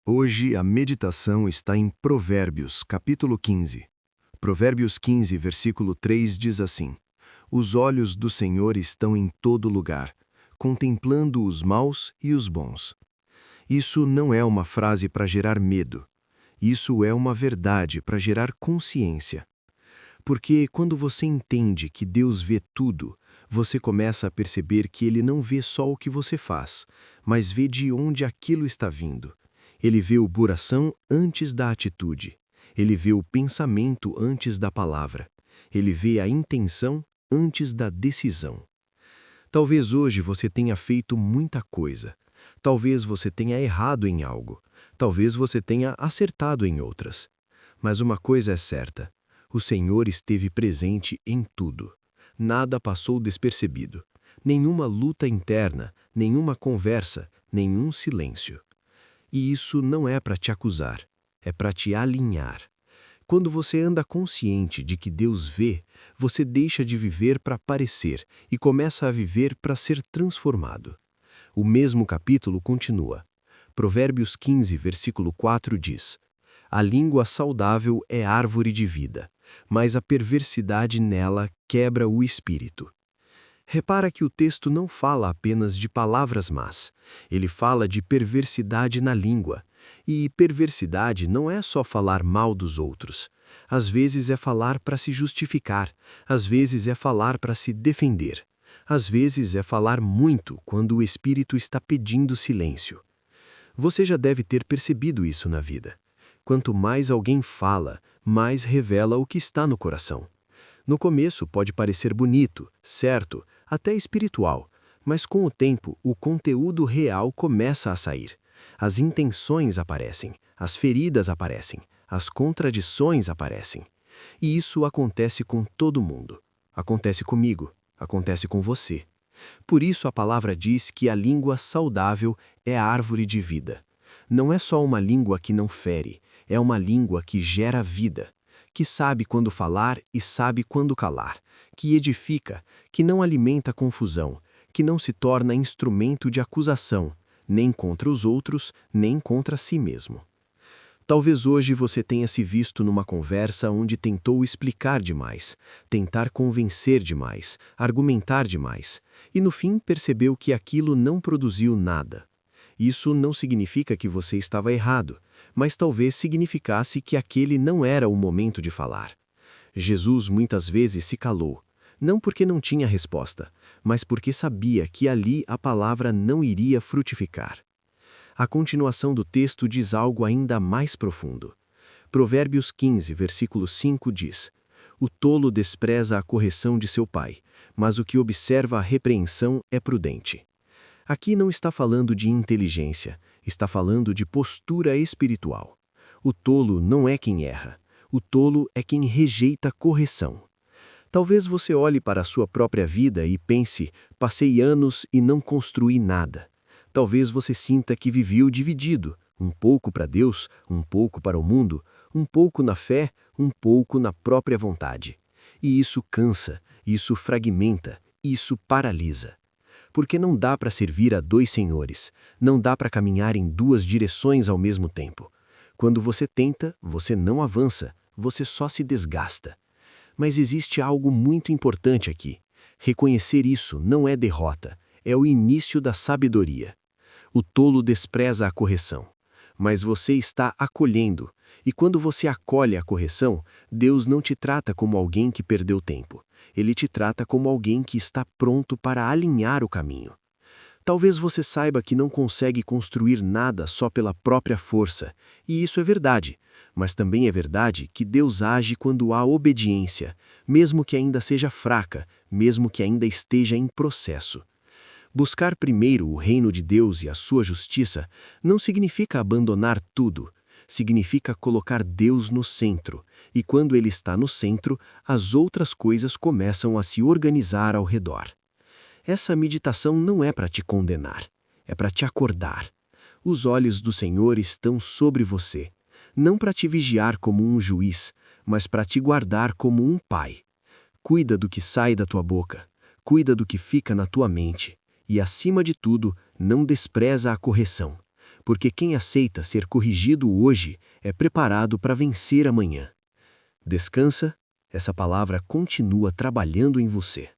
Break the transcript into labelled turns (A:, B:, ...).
A: Hoje a meditação está em Provérbios, capítulo 15. Provérbios 15, versículo 3 diz assim: Os olhos do Senhor estão em todo lugar, contemplando os maus e os bons. Isso não é uma frase para gerar medo. Isso é uma verdade para gerar consciência. Porque quando você entende que Deus vê tudo, você começa a perceber que Ele não vê só o que você faz, mas vê de onde aquilo está vindo. Ele vê o coração antes da atitude. Ele vê o pensamento antes da palavra. Ele vê a intenção antes da decisão. Talvez hoje você tenha feito muita coisa. Talvez você tenha errado em algo. Talvez você tenha acertado em outras. Mas uma coisa é certa: o Senhor esteve presente em tudo. Nada passou despercebido. Nenhuma luta interna, nenhuma conversa, nenhum silêncio. E isso não é para te acusar, é para te alinhar. Quando você anda consciente de que Deus vê, você deixa de viver para parecer e começa a viver para ser transformado. O mesmo capítulo continua. Provérbios 15, versículo 4 diz: A língua saudável é árvore de vida, mas a perversidade nela quebra o espírito. Repara que o texto não fala apenas de palavras más, ele fala de perversidade na língua. E perversidade não é só falar mal dos outros. Às vezes é falar para se justificar, às vezes é falar para se defender. Às vezes é falar muito quando o espírito está pedindo silêncio. Você já deve ter percebido isso na vida. Quanto mais alguém fala, mais revela o que está no coração. No começo pode parecer bonito, certo, até espiritual, mas com o tempo o conteúdo real começa a sair. As intenções aparecem, as feridas aparecem, as contradições aparecem. E isso acontece com todo mundo. Acontece comigo, acontece com você. Por isso a palavra diz que a língua saudável é a árvore de vida. Não é só uma língua que não fere, é uma língua que gera vida, que sabe quando falar e sabe quando calar, que edifica, que não alimenta confusão, que não se torna instrumento de acusação, nem contra os outros, nem contra si mesmo. Talvez hoje você tenha se visto numa conversa onde tentou explicar demais, tentar convencer demais, argumentar demais, e no fim percebeu que aquilo não produziu nada. Isso não significa que você estava errado, mas talvez significasse que aquele não era o momento de falar. Jesus muitas vezes se calou, não porque não tinha resposta, mas porque sabia que ali a palavra não iria frutificar. A continuação do texto diz algo ainda mais profundo. Provérbios 15, versículo 5 diz: O tolo despreza a correção de seu pai, mas o que observa a repreensão é prudente. Aqui não está falando de inteligência, está falando de postura espiritual. O tolo não é quem erra, o tolo é quem rejeita correção. Talvez você olhe para a sua própria vida e pense: passei anos e não construí nada. Talvez você sinta que viveu dividido, um pouco para Deus, um pouco para o mundo, um pouco na fé, um pouco na própria vontade. E isso cansa, isso fragmenta, isso paralisa. Porque não dá para servir a dois senhores, não dá para caminhar em duas direções ao mesmo tempo. Quando você tenta, você não avança, você só se desgasta. Mas existe algo muito importante aqui. Reconhecer isso não é derrota, é o início da sabedoria. O tolo despreza a correção, mas você está acolhendo, e quando você acolhe a correção, Deus não te trata como alguém que perdeu tempo. Ele te trata como alguém que está pronto para alinhar o caminho. Talvez você saiba que não consegue construir nada só pela própria força, e isso é verdade, mas também é verdade que Deus age quando há obediência, mesmo que ainda seja fraca, mesmo que ainda esteja em processo. Buscar primeiro o reino de Deus e a sua justiça não significa abandonar tudo, significa colocar Deus no centro, e quando Ele está no centro, as outras coisas começam a se organizar ao redor. Essa meditação não é para te condenar, é para te acordar. Os olhos do Senhor estão sobre você, não para te vigiar como um juiz, mas para te guardar como um pai. Cuida do que sai da tua boca, cuida do que fica na tua mente, e acima de tudo, não despreza a correção, porque quem aceita ser corrigido hoje é preparado para vencer amanhã. Descansa, essa palavra continua trabalhando em você.